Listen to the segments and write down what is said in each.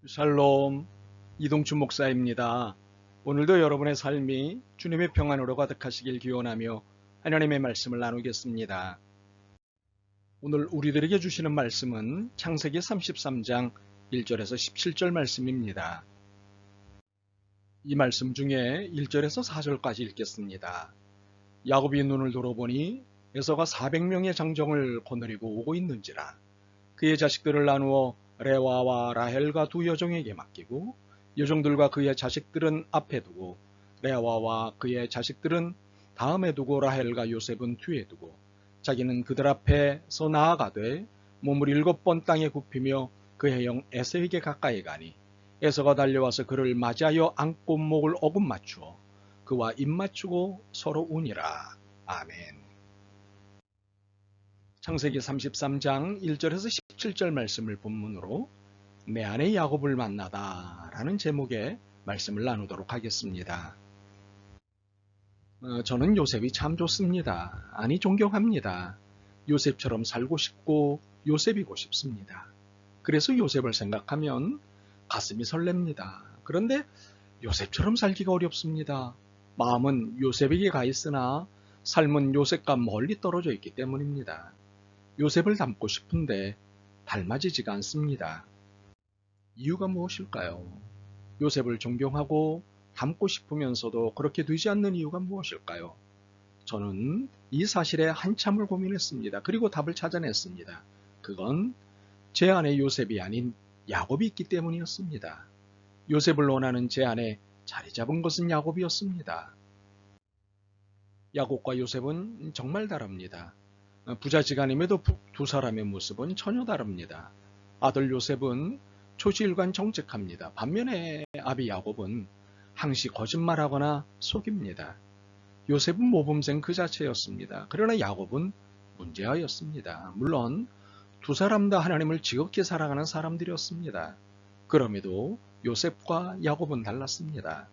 샬롬, 이동춘 목사입니다. 오늘도 여러분의 삶이 주님의 평안으로 가득하시길 기원하며 하나님의 말씀을 나누겠습니다. 오늘 우리들에게 주시는 말씀은 창세기 33장 1절에서 17절 말씀입니다. 이 말씀 중에 1절에서 4절까지 읽겠습니다. 야곱이 눈을 돌아보니 에서가 400명의 장정을 거느리고 오고 있는지라. 그의 자식들을 나누어 레와와 라헬과 두 여종에게 맡기고 여종들과 그의 자식들은 앞에 두고 레와와 그의 자식들은 다음에 두고 라헬과 요셉은 뒤에 두고 자기는 그들 앞에서 나아가되 몸을 7번 땅에 굽히며 그의 형 에서에게 가까이 가니 에서가 달려와서 그를 맞이하여 안고 목을 어금 맞추어 그와 입 맞추고 서로 우니라. 아멘. 창세기 33장 1절에서 17절 말씀을 본문으로 내 아내 야곱을 만나다 라는 제목의 말씀을 나누도록 하겠습니다. 저는 요셉이 참 좋습니다. 아니 존경합니다. 요셉처럼 살고 싶고 요셉이고 싶습니다. 그래서 요셉을 생각하면 가슴이 설렙니다. 그런데 요셉처럼 살기가 어렵습니다. 마음은 요셉에게 가 있으나 삶은 요셉과 멀리 떨어져 있기 때문입니다. 요셉을 닮고 싶은데 닮아지지가 않습니다. 이유가 무엇일까요? 요셉을 존경하고 닮고 싶으면서도 그렇게 되지 않는 이유가 무엇일까요? 저는 이 사실에 한참을 고민했습니다. 그리고 답을 찾아냈습니다. 그건 제 안에 요셉이 아닌 야곱이 있기 때문이었습니다. 요셉을 원하는 제 안에 자리 잡은 것은 야곱이었습니다. 야곱과 요셉은 정말 다릅니다. 부자지간임에도 두 사람의 모습은 전혀 다릅니다. 아들 요셉은 초지일관 정직합니다. 반면에 아비 야곱은 항시 거짓말하거나 속입니다. 요셉은 모범생 그 자체였습니다. 그러나 야곱은 문제아였습니다. 물론 두 사람 다 하나님을 지극히 사랑하는 사람들이었습니다. 그럼에도 요셉과 야곱은 달랐습니다.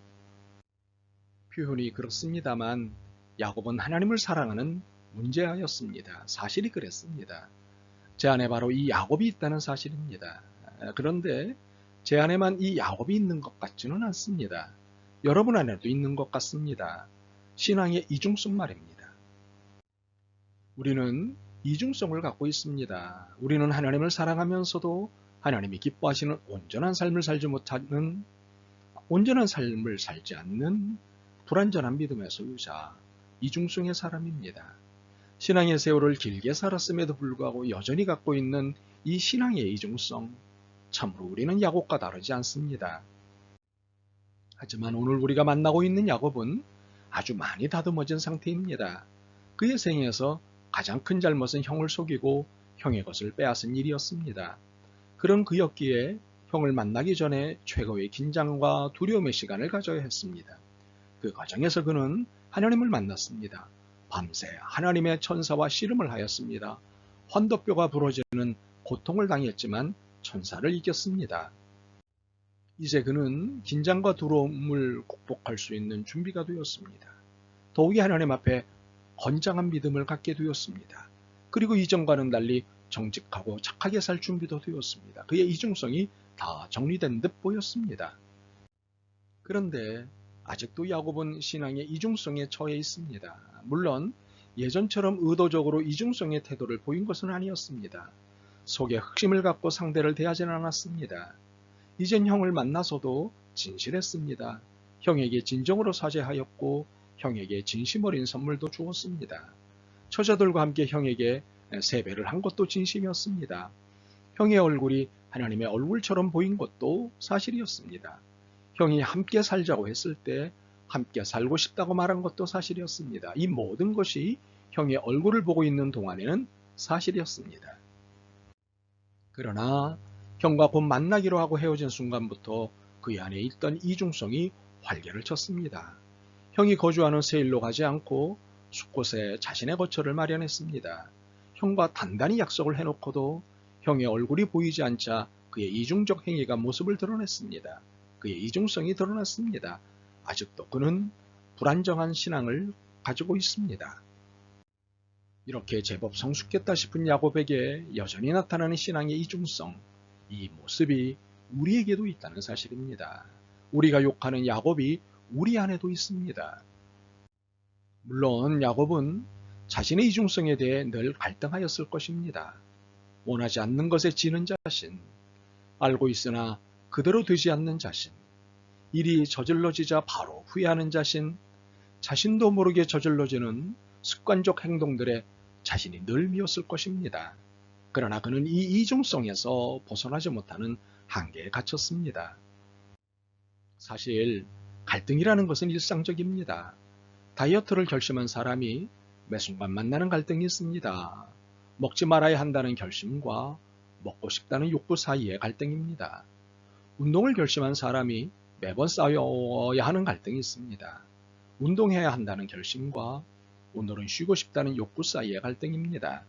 표현이 그렇습니다만 야곱은 하나님을 사랑하는 문제아였습니다. 사실이 그랬습니다. 제 안에 바로 이 야곱이 있다는 사실입니다. 그런데 제 안에만 이 야곱이 있는 것 같지는 않습니다. 여러분 안에도 있는 것 같습니다. 신앙의 이중성 말입니다. 우리는 이중성을 갖고 있습니다. 우리는 하나님을 사랑하면서도 하나님이 기뻐하시는 온전한 삶을 살지 않는 불완전한 믿음의 소유자, 이중성의 사람입니다. 신앙의 세월을 길게 살았음에도 불구하고 여전히 갖고 있는 이 신앙의 이중성, 참으로 우리는 야곱과 다르지 않습니다. 하지만 오늘 우리가 만나고 있는 야곱은 아주 많이 다듬어진 상태입니다. 그의 생애에서 가장 큰 잘못은 형을 속이고 형의 것을 빼앗은 일이었습니다. 그런 그였기에 형을 만나기 전에 최고의 긴장과 두려움의 시간을 가져야 했습니다. 그 과정에서 그는 하나님을 만났습니다. 밤새 하나님의 천사와 씨름을 하였습니다. 환도뼈가 부러지는 고통을 당했지만 천사를 이겼습니다. 이제 그는 긴장과 두려움을 극복할 수 있는 준비가 되었습니다. 더욱이 하나님 앞에 건장한 믿음을 갖게 되었습니다. 그리고 이전과는 달리 정직하고 착하게 살 준비도 되었습니다. 그의 이중성이 다 정리된 듯 보였습니다. 그런데 아직도 야곱은 신앙의 이중성에 처해 있습니다. 물론 예전처럼 의도적으로 이중성의 태도를 보인 것은 아니었습니다. 속에 흑심을 갖고 상대를 대하지는 않았습니다. 이젠 형을 만나서도 진실했습니다. 형에게 진정으로 사죄하였고 형에게 진심 어린 선물도 주었습니다. 처자들과 함께 형에게 세배를 한 것도 진심이었습니다. 형의 얼굴이 하나님의 얼굴처럼 보인 것도 사실이었습니다. 형이 함께 살자고 했을 때 함께 살고 싶다고 말한 것도 사실이었습니다. 이 모든 것이 형의 얼굴을 보고 있는 동안에는 사실이었습니다. 그러나 형과 곧 만나기로 하고 헤어진 순간부터 그 안에 있던 이중성이 활개를 쳤습니다. 형이 거주하는 세일로 가지 않고 숲곳에 자신의 거처를 마련했습니다. 형과 단단히 약속을 해놓고도 형의 얼굴이 보이지 않자 그의 이중적 행위가 모습을 드러냈습니다. 그의 이중성이 드러났습니다. 아직도 그는 불안정한 신앙을 가지고 있습니다. 이렇게 제법 성숙했다 싶은 야곱에게 여전히 나타나는 신앙의 이중성, 이 모습이 우리에게도 있다는 사실입니다. 우리가 욕하는 야곱이 우리 안에도 있습니다. 물론 야곱은 자신의 이중성에 대해 늘 갈등하였을 것입니다. 원하지 않는 것에 지는 자신, 알고 있으나 그대로 되지 않는 자신, 일이 저질러지자 바로 후회하는 자신, 자신도 모르게 저질러지는 습관적 행동들에 자신이 늘 미웠을 것입니다. 그러나 그는 이 이중성에서 벗어나지 못하는 한계에 갇혔습니다. 사실 갈등이라는 것은 일상적입니다. 다이어트를 결심한 사람이 매 순간 만나는 갈등이 있습니다. 먹지 말아야 한다는 결심과 먹고 싶다는 욕구 사이의 갈등입니다. 운동을 결심한 사람이 매번 싸워야 하는 갈등이 있습니다. 운동해야 한다는 결심과 오늘은 쉬고 싶다는 욕구 사이의 갈등입니다.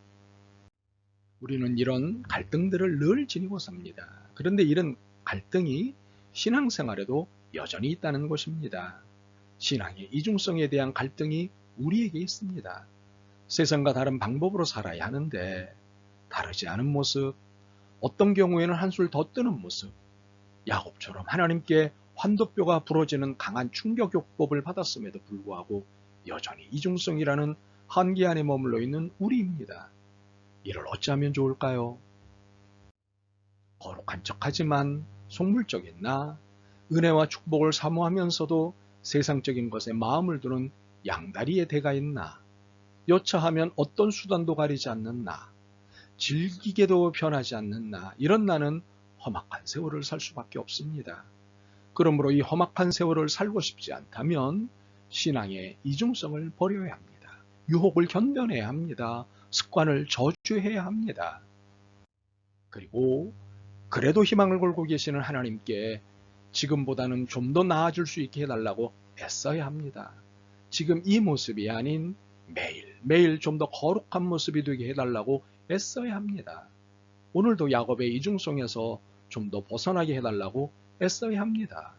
우리는 이런 갈등들을 늘 지니고 삽니다. 그런데 이런 갈등이 신앙생활에도 여전히 있다는 것입니다. 신앙의 이중성에 대한 갈등이 우리에게 있습니다. 세상과 다른 방법으로 살아야 하는데 다르지 않은 모습, 어떤 경우에는 한술 더 뜨는 모습, 야곱처럼 하나님께 환도뼈가 부러지는 강한 충격요법을 받았음에도 불구하고 여전히 이중성이라는 한계 안에 머물러 있는 우리입니다. 이를 어찌하면 좋을까요? 거룩한 척하지만 속물적인 나, 은혜와 축복을 사모하면서도 세상적인 것에 마음을 두는 양다리의 대가인 나, 여차하면 어떤 수단도 가리지 않는 나, 즐기게도 변하지 않는 나, 이런 나는 험악한 세월을 살 수밖에 없습니다. 그러므로 이 험악한 세월을 살고 싶지 않다면 신앙의 이중성을 버려야 합니다. 유혹을 견뎌내야 합니다. 습관을 저주해야 합니다. 그리고 그래도 희망을 걸고 계시는 하나님께 지금보다는 좀 더 나아질 수 있게 해달라고 애써야 합니다. 지금 이 모습이 아닌 매일 좀 더 거룩한 모습이 되게 해달라고 애써야 합니다. 오늘도 야곱의 이중성에서 좀 더 벗어나게 해달라고 애써야 합니다.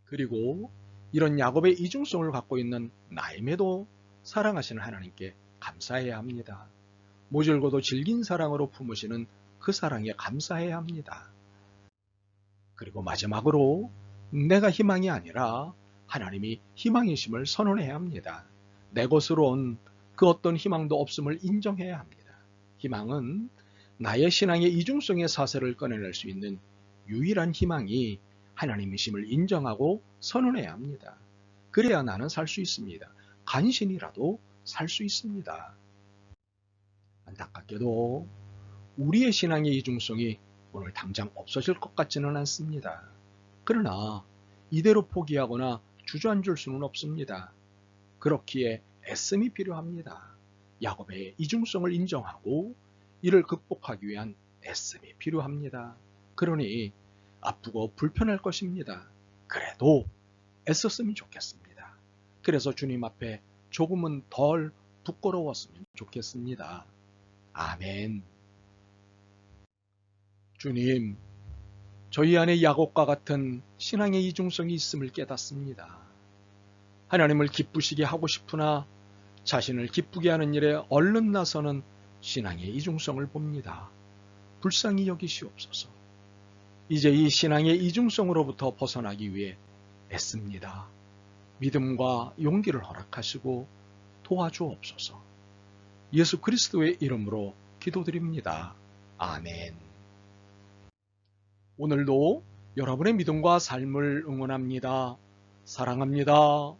그리고 이런 야곱의 이중성을 갖고 있는 나임에도 사랑하시는 하나님께 감사해야 합니다. 모질고도 질긴 사랑으로 품으시는 그 사랑에 감사해야 합니다. 그리고 마지막으로 내가 희망이 아니라 하나님이 희망이심을 선언해야 합니다. 내 것으론 그 어떤 희망도 없음을 인정해야 합니다. 희망은 나의 신앙의 이중성의 사슬을 꺼내낼 수 있는 유일한 희망이 하나님이심을 인정하고 선언해야 합니다. 그래야 나는 살 수 있습니다. 간신이라도 살 수 있습니다. 안타깝게도 우리의 신앙의 이중성이 오늘 당장 없어질 것 같지는 않습니다. 그러나 이대로 포기하거나 주저앉을 수는 없습니다. 그렇기에 애씀이 필요합니다. 야곱의 이중성을 인정하고 이를 극복하기 위한 애씀이 필요합니다. 그러니 아프고 불편할 것입니다. 그래도 애썼으면 좋겠습니다. 그래서 주님 앞에 조금은 덜 부끄러웠으면 좋겠습니다. 아멘. 주님, 저희 안에 야곱과 같은 신앙의 이중성이 있음을 깨닫습니다. 하나님을 기쁘시게 하고 싶으나 자신을 기쁘게 하는 일에 얼른 나서는 신앙의 이중성을 봅니다. 불쌍히 여기시옵소서. 이제 이 신앙의 이중성으로부터 벗어나기 위해 애씁니다. 믿음과 용기를 허락하시고 도와주옵소서. 예수 그리스도의 이름으로 기도드립니다. 아멘. 오늘도 여러분의 믿음과 삶을 응원합니다. 사랑합니다.